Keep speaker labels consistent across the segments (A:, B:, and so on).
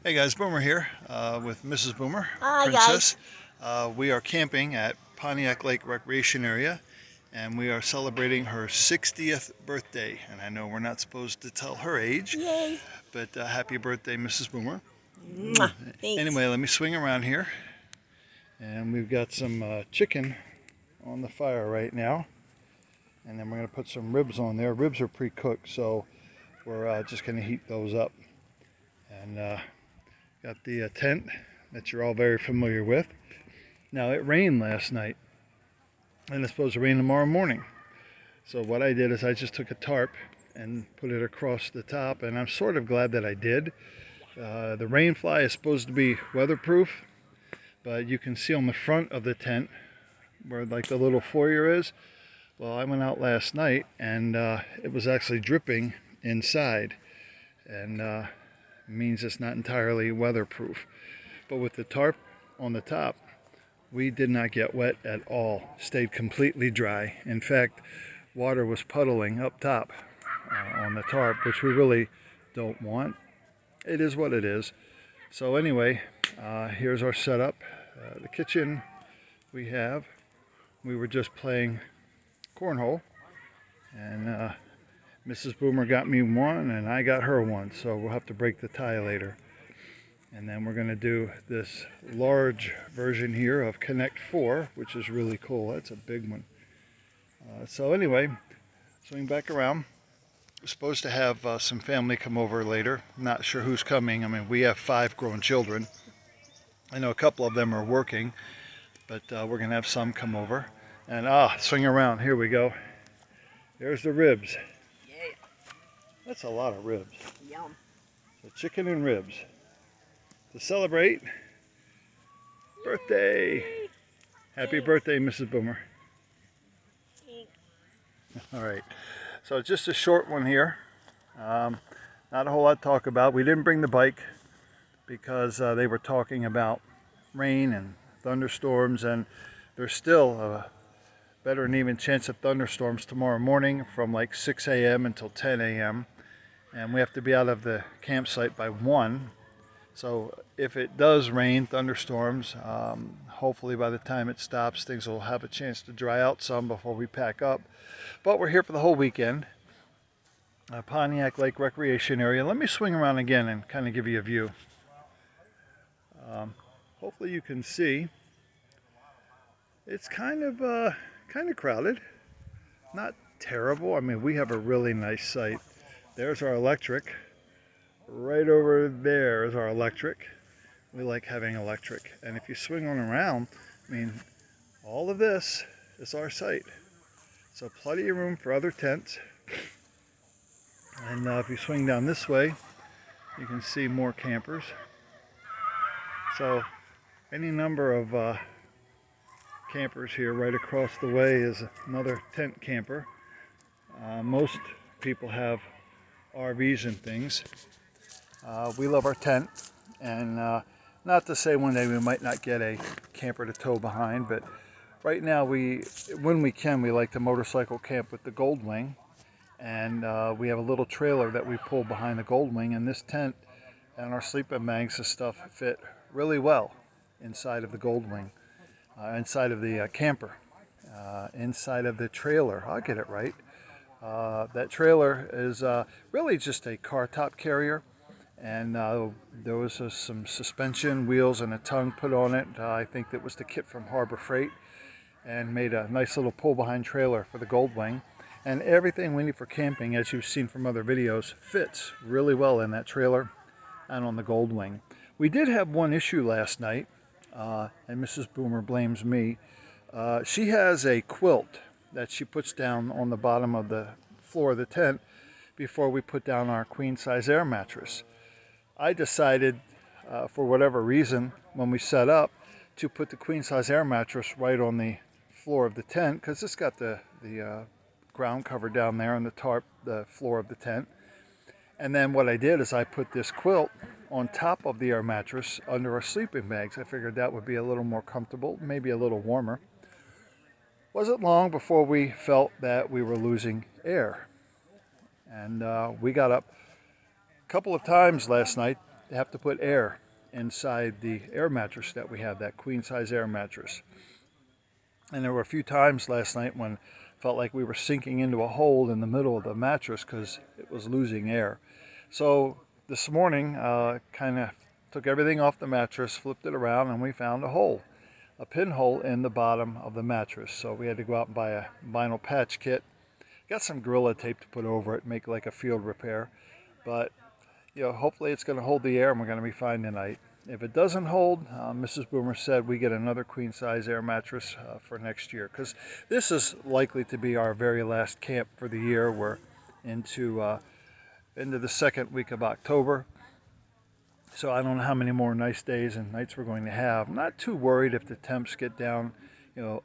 A: Hey guys, Boomer here with Mrs. Boomer,
B: Hi guys.
A: Princess. We are camping at Pontiac Lake Recreation Area and we are celebrating her 60th birthday. And I know we're not supposed to tell her age,
B: Yay.
A: but happy birthday, Mrs. Boomer.
B: Mwah. Thanks.
A: Anyway, let me swing around here. And we've got some chicken on the fire right now. And then we're going to put some ribs on there. Ribs are pre-cooked, so we're just going to heat those up. And got the tent that you're all very familiar with. Now, it rained last night, and it's supposed to rain tomorrow morning. So what I did is I just took a tarp and put it across the top, and I'm sort of glad that I did. The rain fly is supposed to be weatherproof, but you can see on the front of the tent where like the little foyer is. Well, I went out last night, and it was actually dripping inside, and means it's not entirely weatherproof. But with the tarp on the top, we did not get wet at all. Stayed completely dry. In fact, water was puddling up top on the tarp, which we really don't want. It is what it is. So anyway, here's our setup. The kitchen we were just playing cornhole, and Mrs. Boomer got me one and I got her one, so we'll have to break the tie later. And then we're going to do this large version here of Connect 4, which is really cool. That's a big one. So anyway, swing back around. We're supposed to have some family come over later. Not sure who's coming. I mean, we have 5 grown children. I know a couple of them are working, but we're going to have some come over. And swing around. Here we go. There's the ribs. That's a lot of ribs.
B: Yum.
A: So chicken and ribs to celebrate birthday. Happy birthday, Mrs. Boomer. All right, so just a short one here. Not a whole lot to talk about. We didn't bring the bike because they were talking about rain and thunderstorms, and there's still a better than even chance of thunderstorms tomorrow morning from like 6 a.m. until 10 a.m. and we have to be out of the campsite by 1. So if it does rain, thunderstorms, hopefully by the time it stops, things will have a chance to dry out some before we pack up. But we're here for the whole weekend. Pontiac Lake Recreation Area. Let me swing around again and kind of give you a view. Hopefully you can see. It's kind of crowded. Not terrible. I mean, we have a really nice site. There's our electric. Right over there is our electric. We like having electric. And if you swing on around, I mean, all of this is our site. So plenty of room for other tents. And if you swing down this way, you can see more campers. So any number of campers here. Right across the way is another tent camper. Most people have RVs and things. We love our tent, and not to say one day we might not get a camper to tow behind, but right now when we can, we like to motorcycle camp with the Goldwing, and we have a little trailer that we pull behind the Goldwing, and this tent and our sleeping bags and stuff fit really well inside of the Goldwing, inside of the camper, inside of the trailer. I'll get it right. That trailer is really just a car top carrier, and there was some suspension wheels and a tongue put on it. I think that was the kit from Harbor Freight, and made a nice little pull behind trailer for the Goldwing. And everything we need for camping, as you've seen from other videos, fits really well in that trailer and on the Goldwing. We did have one issue last night, and Mrs. Boomer blames me. She has a quilt that she puts down on the bottom of the floor of the tent before we put down our queen size air mattress. I decided, for whatever reason, when we set up, to put the queen size air mattress right on the floor of the tent, because it's got the ground cover down there on the tarp, the floor of the tent. And then what I did is I put this quilt on top of the air mattress under our sleeping bags. I figured that would be a little more comfortable, maybe a little warmer. Wasn't long before we felt that we were losing air. And we got up a couple of times last night they have to put air inside the air mattress that we have, that queen size air mattress. And there were a few times last night when it felt like we were sinking into a hole in the middle of the mattress because it was losing air. So this morning, kind of took everything off the mattress, flipped it around, and we found a hole, a pinhole in the bottom of the mattress. So we had to go out and buy a vinyl patch kit. Got some Gorilla Tape to put over it, make like a field repair. But hopefully it's going to hold the air and we're going to be fine tonight. If it doesn't hold, Mrs. Boomer said we get another queen size air mattress for next year, because this is likely to be our very last camp for the year. We're into the second week of October, so I don't know how many more nice days and nights we're going to have. I'm not too worried if the temps get down,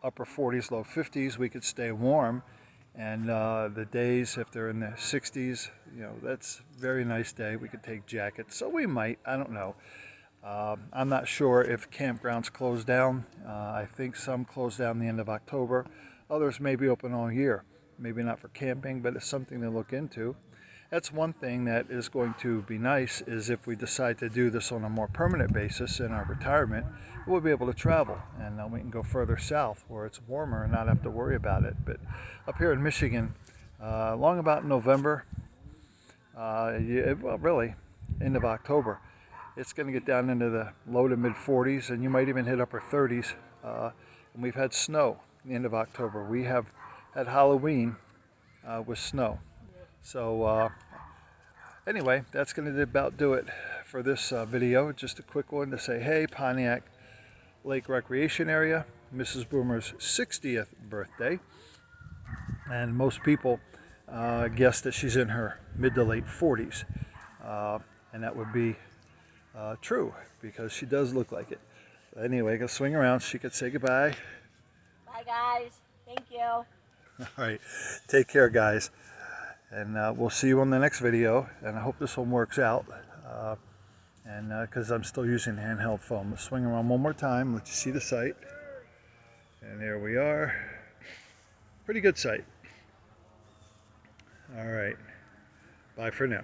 A: upper 40s, low 50s. We could stay warm. And the days, if they're in the 60s, that's a very nice day. We could take jackets. So we might. I don't know. I'm not sure if campgrounds close down. I think some close down the end of October. Others may be open all year. Maybe not for camping, but it's something to look into. That's one thing that is going to be nice, is if we decide to do this on a more permanent basis in our retirement, we'll be able to travel, and we can go further south where it's warmer and not have to worry about it. But up here in Michigan, along about November, well, really, end of October, it's going to get down into the low to mid 40s, and you might even hit upper 30s. And we've had snow at the end of October. We have had Halloween with snow. So anyway, that's going to about do it for this video. Just a quick one to say, hey, Pontiac Lake Recreation Area, Mrs. Boomer's 60th birthday. And most people guess that she's in her mid to late 40s. And that would be true, because she does look like it. But anyway, go swing around. She could say goodbye.
B: Bye, guys. Thank you.
A: All right. Take care, guys. And we'll see you on the next video. And I hope this one works out. And because I'm still using handheld phone. Let's swing around one more time. Let you see the site. And there we are. Pretty good site. All right. Bye for now.